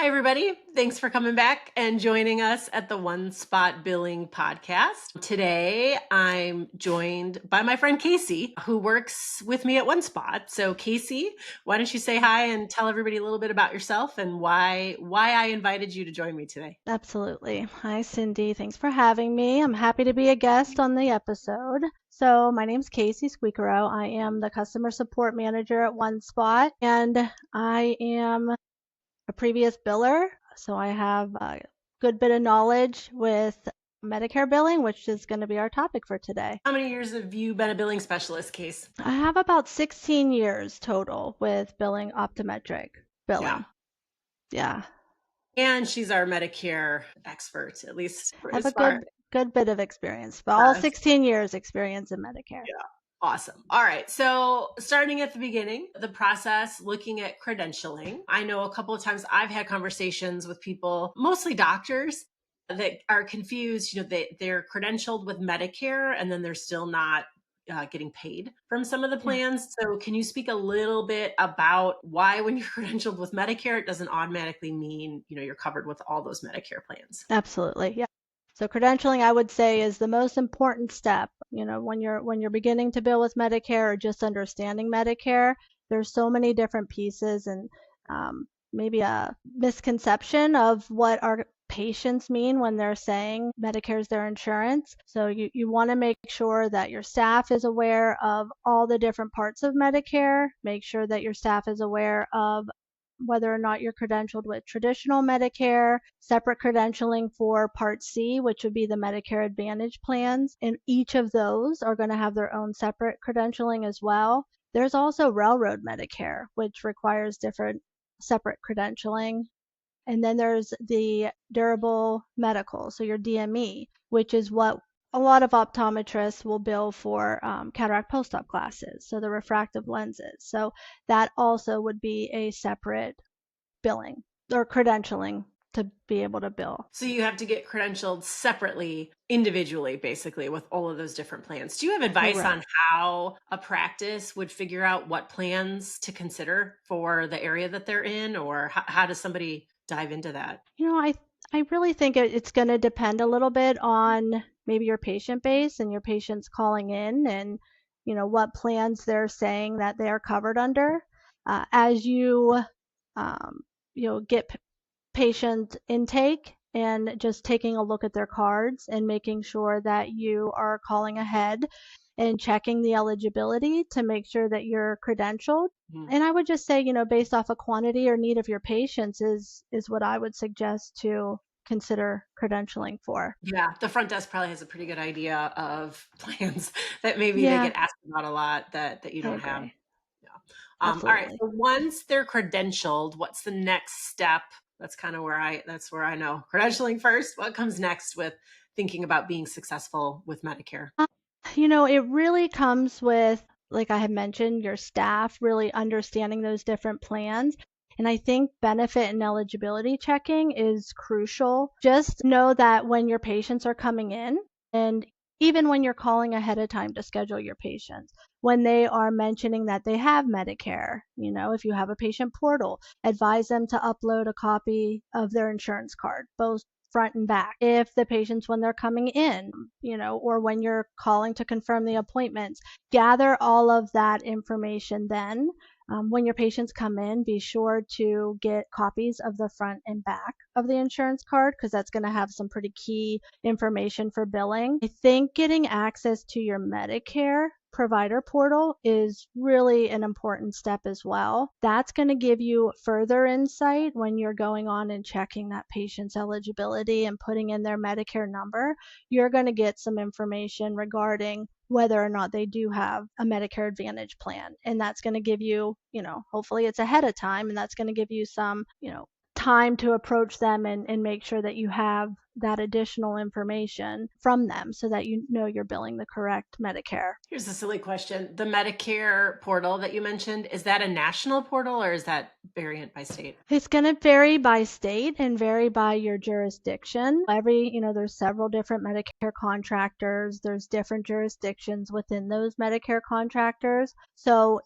Hi, everybody. Thanks for coming back and joining us at the OneSpot Billing Podcast. Today, I'm joined by my friend Casey, who works with me at OneSpot. So, Casey, why don't you say hi and tell everybody a little bit about yourself and why I invited you to join me today? Absolutely. Hi, Cindy. Thanks for having me. I'm happy to be a guest on the episode. So my name's Casey Squicquero. I am the customer support manager at OneSpot, and I am a previous biller. So I have a good bit of knowledge with Medicare billing, which is going to be our topic for today. How many years have you been a billing specialist, Case? I have about 16 years total with billing optometric billing. Yeah. And she's our Medicare expert, at least I have as a far. good bit of experience, but all 16 years experience in Medicare. Yeah. Awesome. All right. So starting at the beginning, the process, looking at credentialing. I know a couple of times I've had conversations with people, mostly doctors, that are confused. They're credentialed with Medicare and then they're still not getting paid from some of the plans. So can you speak a little bit about why when you're credentialed with Medicare, it doesn't automatically mean, you're covered with all those Medicare plans? Absolutely. Yeah. So credentialing, I would say, is the most important step. When you're beginning to bill with Medicare or just understanding Medicare, there's so many different pieces and maybe a misconception of what our patients mean when they're saying Medicare is their insurance. So you want to make sure that your staff is aware of all the different parts of Medicare. Make sure that your staff is aware of whether or not you're credentialed with traditional Medicare, separate credentialing for Part C, which would be the Medicare Advantage plans. And each of those are going to have their own separate credentialing as well. There's also Railroad Medicare, which requires different separate credentialing. And then there's the durable medical, so your DME, which is what a lot of optometrists will bill for cataract post-op glasses, so the refractive lenses. So that also would be a separate billing or credentialing to be able to bill. So you have to get credentialed separately, individually, basically, with all of those different plans. Do you have advice on how a practice would figure out what plans to consider for the area that they're in, or how does somebody dive into that? I really think it's going to depend a little bit on maybe your patient base and your patients calling in and, what plans they're saying that they are covered under. As you, get patient intake and just taking a look at their cards and making sure that you are calling ahead and checking the eligibility to make sure that you're credentialed. And I would just say, based off of quantity or need of your patients is what I would suggest to consider credentialing for. Yeah, the front desk probably has a pretty good idea of plans that maybe they get asked about a lot that you don't have. Yeah. All right. So once they're credentialed, what's the next step? That's kind of where I know credentialing first. What comes next with thinking about being successful with Medicare? It really comes with, like I had mentioned, your staff really understanding those different plans. And I think benefit and eligibility checking is crucial. Just know that when your patients are coming in, and even when you're calling ahead of time to schedule your patients, when they are mentioning that they have Medicare, if you have a patient portal, advise them to upload a copy of their insurance card, both front and back. If the patients, when they're coming in, or when you're calling to confirm the appointments, gather all of that information then. When your patients come in, be sure to get copies of the front and back of the insurance card because that's going to have some pretty key information for billing. I think getting access to your Medicare provider portal is really an important step as well. That's going to give you further insight when you're going on and checking that patient's eligibility and putting in their Medicare number. You're going to get some information regarding whether or not they do have a Medicare Advantage plan. And that's going to give you, hopefully it's ahead of time, and that's going to give you some, time to approach them and make sure that you have that additional information from them so that you're billing the correct Medicare. Here's a silly question. The Medicare portal that you mentioned, is that a national portal or is that variant by state? It's going to vary by state and vary by your jurisdiction. There's several different Medicare contractors. There's different jurisdictions within those Medicare contractors. So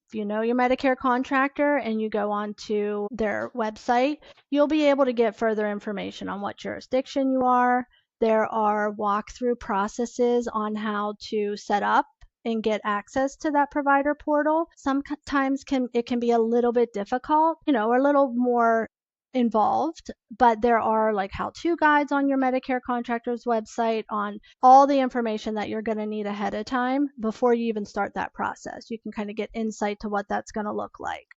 if you know your Medicare contractor and you go onto their website, you'll be able to get further information on what jurisdiction you are. There are walkthrough processes on how to set up and get access to that provider portal. Sometimes it can be a little bit difficult, or a little more involved, but there are like how-to guides on your Medicare contractor's website on all the information that you're going to need ahead of time before you even start that process. You can kind of get insight to what that's going to look like.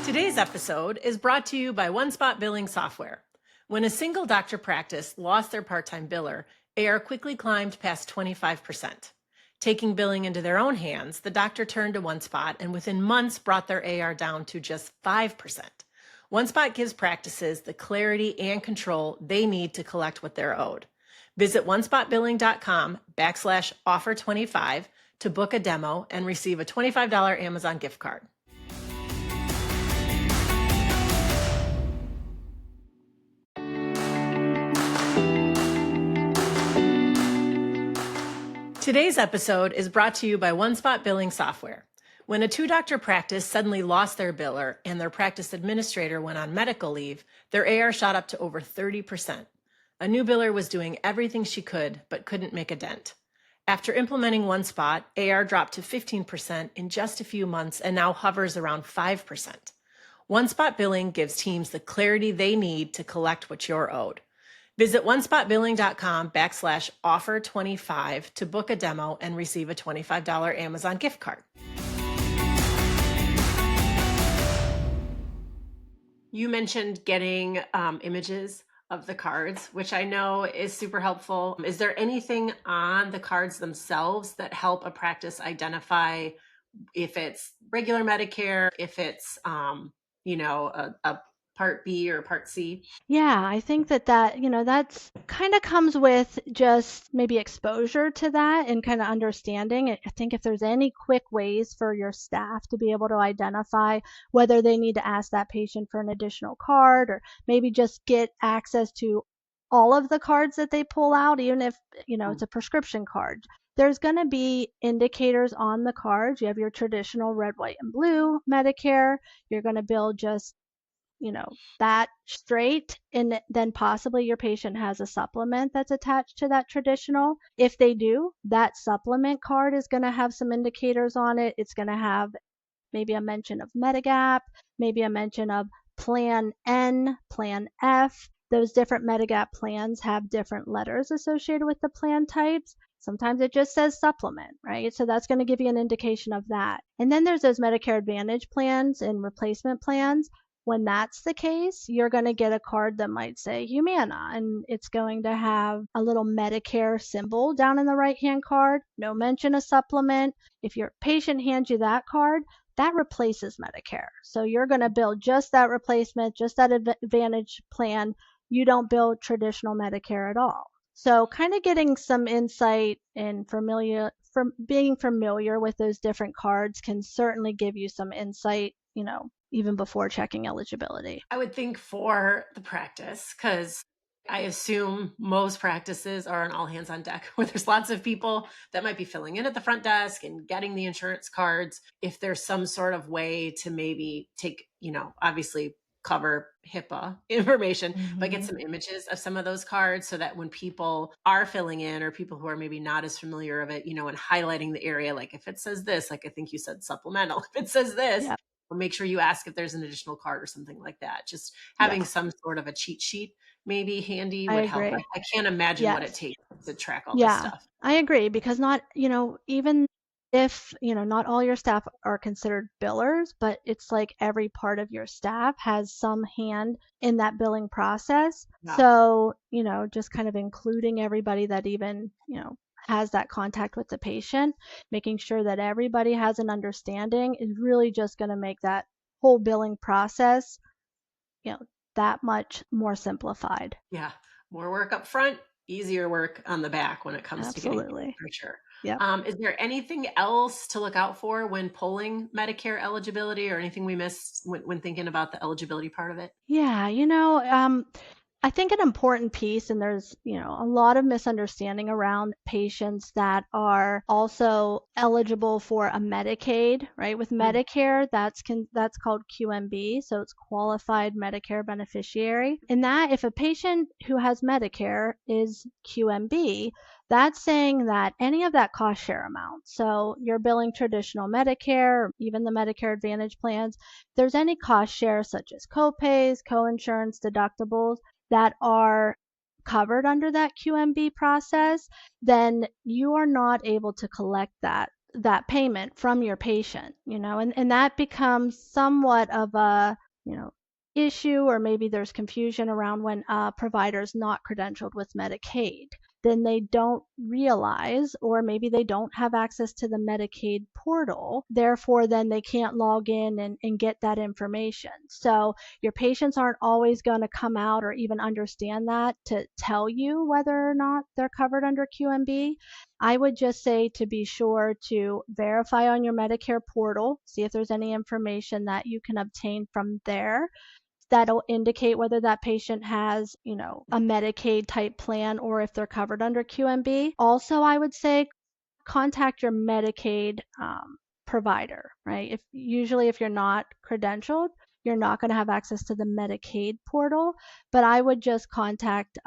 Today's episode is brought to you by OneSpot Billing Software. When a single doctor practice lost their part-time biller, AR quickly climbed past 25%. Taking billing into their own hands, the doctor turned to OneSpot and within months brought their AR down to just 5%. OneSpot gives practices the clarity and control they need to collect what they're owed. Visit onespotbilling.com/offer25 to book a demo and receive a $25 Amazon gift card. Today's episode is brought to you by OneSpot Billing Software. When a two-doctor practice suddenly lost their biller and their practice administrator went on medical leave, their AR shot up to over 30%. A new biller was doing everything she could, but couldn't make a dent. After implementing OneSpot, AR dropped to 15% in just a few months and now hovers around 5%. OneSpot Billing gives teams the clarity they need to collect what you're owed. Visit onespotbilling.com/offer25 to book a demo and receive a $25 Amazon gift card. You mentioned getting images of the cards, which I know is super helpful. Is there anything on the cards themselves that help a practice identify if it's regular Medicare, if it's, a Part B or Part C? Yeah, I think that's kind of comes with just maybe exposure to that and kind of understanding. I think if there's any quick ways for your staff to be able to identify whether they need to ask that patient for an additional card or maybe just get access to all of the cards that they pull out, even if, it's a prescription card. There's going to be indicators on the cards. You have your traditional red, white, and blue Medicare. You're going to bill just that straight, and then possibly your patient has a supplement that's attached to that traditional. If they do, that supplement card is going to have some indicators on it. It's going to have maybe a mention of Medigap, maybe a mention of Plan N, Plan F. Those different Medigap plans have different letters associated with the plan types. Sometimes it just says supplement, right? So that's going to give you an indication of that. And then there's those Medicare Advantage plans and replacement plans. When that's the case, you're going to get a card that might say Humana, and it's going to have a little Medicare symbol down in the right-hand card, no mention of supplement. If your patient hands you that card, that replaces Medicare. So you're going to bill just that replacement, just that Advantage plan. You don't bill traditional Medicare at all. So kind of getting some insight and being familiar with those different cards can certainly give you some insight, even before checking eligibility. I would think for the practice, because I assume most practices are an all hands on deck where there's lots of people that might be filling in at the front desk and getting the insurance cards. If there's some sort of way to maybe take, obviously cover HIPAA information, but get some images of some of those cards so that when people are filling in or people who are maybe not as familiar of it, and highlighting the area, like if it says this, like I think you said supplemental, if it says this, Yep. make sure you ask if there's an additional card or something like that. Just having some sort of a cheat sheet maybe handy would help. I can't imagine what it takes to track all this stuff. I agree, because even if, not all your staff are considered billers, but it's like every part of your staff has some hand in that billing process. Yeah. So, just kind of including everybody that even, has that contact with the patient, making sure that everybody has an understanding is really just going to make that whole billing process, that much more simplified. Yeah. More work up front, easier work on the back when it comes to getting for sure. Yep. Is there anything else to look out for when polling Medicare eligibility or anything we missed when thinking about the eligibility part of it? Yeah. I think an important piece, and there's, a lot of misunderstanding around patients that are also eligible for a Medicaid, right? With Mm. Medicare, that's called QMB, so it's qualified Medicare beneficiary. And that if a patient who has Medicare is QMB, that's saying that any of that cost share amount, so you're billing traditional Medicare, even the Medicare Advantage plans, if there's any cost share such as copays, coinsurance, deductibles, that are covered under that QMB process, then you are not able to collect that payment from your patient, and that becomes somewhat of a, issue, or maybe there's confusion around when a provider is not credentialed with Medicaid. Then they don't realize, or maybe they don't have access to the Medicaid portal. Therefore, then they can't log in and get that information. So your patients aren't always going to come out or even understand that to tell you whether or not they're covered under QMB. I would just say to be sure to verify on your Medicare portal, see if there's any information that you can obtain from there that'll indicate whether that patient has, a Medicaid type plan or if they're covered under QMB. Also, I would say contact your Medicaid provider, right? If you're not credentialed, you're not going to have access to the Medicaid portal, but I would just contact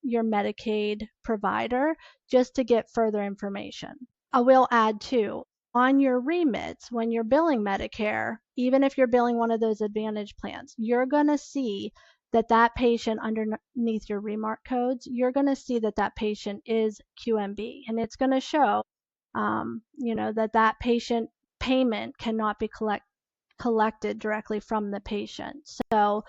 your Medicaid provider just to get further information. I will add too, on your remits, when you're billing Medicare, even if you're billing one of those Advantage plans, you're going to see that patient underneath your remark codes, you're going to see that patient is QMB, and it's going to show that patient payment cannot be collected directly from the patient. So,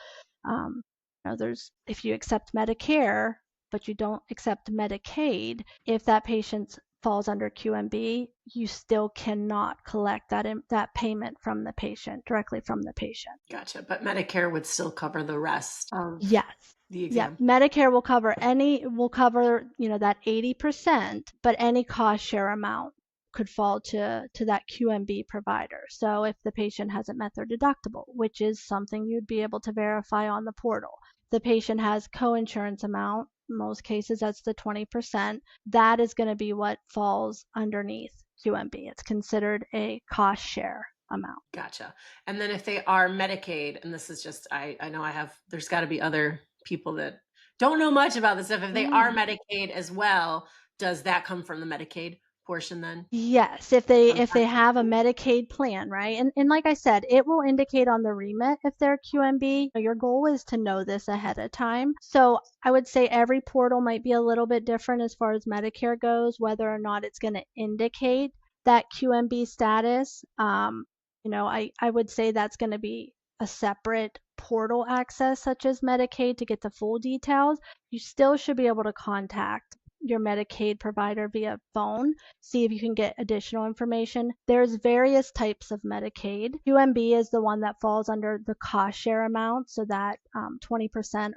if you accept Medicare, but you don't accept Medicaid, if that patient falls under QMB, you still cannot collect that payment from the patient, directly from the patient. Gotcha. But Medicare would still cover the rest of Yes. the Yeah, exam. Medicare will cover that 80%, but any cost share amount could fall to that QMB provider. So if the patient hasn't met their deductible, which is something you'd be able to verify on the portal, the patient has coinsurance amount, in most cases that's the 20%, that is going to be what falls underneath QMB. It's considered a cost share amount. Gotcha. And then if they are Medicaid, and this is just, I know there's got to be other people that don't know much about this stuff. If they are Medicaid as well, does that come from the Medicaid portion then? Yes, if they have a Medicaid plan, right? And like I said, it will indicate on the remit if they're QMB. Your goal is to know this ahead of time. So I would say every portal might be a little bit different as far as Medicare goes, whether or not it's going to indicate that QMB status. I would say that's going to be a separate portal access, such as Medicaid, to get the full details. You still should be able to contact your Medicaid provider via phone, see if you can get additional information. There's various types of Medicaid. QMB is the one that falls under the cost share amount, so that 20%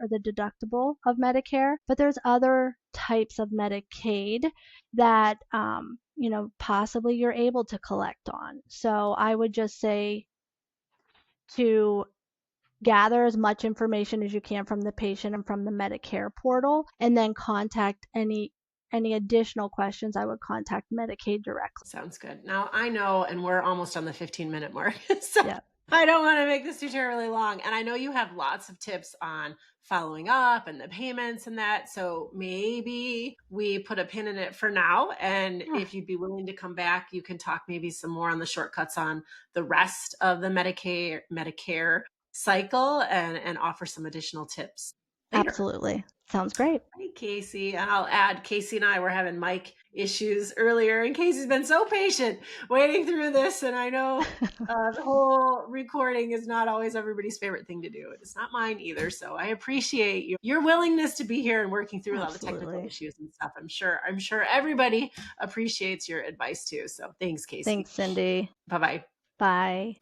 or the deductible of Medicare. But there's other types of Medicaid that possibly you're able to collect on. So I would just say to gather as much information as you can from the patient and from the Medicare portal, and then contact any additional questions. I would contact Medicaid directly. Sounds good. Now I know, and we're almost on the 15-minute mark. So Yeah. I don't want to make this too terribly long. And I know you have lots of tips on following up and the payments and that. So maybe we put a pin in it for now. And if you'd be willing to come back, you can talk maybe some more on the shortcuts on the rest of the Medicare cycle and offer some additional tips later. Absolutely. Sounds great. Hey, Casey. And I'll add, Casey and I were having mic issues earlier, and Casey's been so patient waiting through this. And I know the whole recording is not always everybody's favorite thing to do. It's not mine either. So I appreciate your willingness to be here and working through all the technical issues and stuff. I'm sure everybody appreciates your advice too. So thanks, Casey. Thanks, Cindy. Bye-bye. Bye.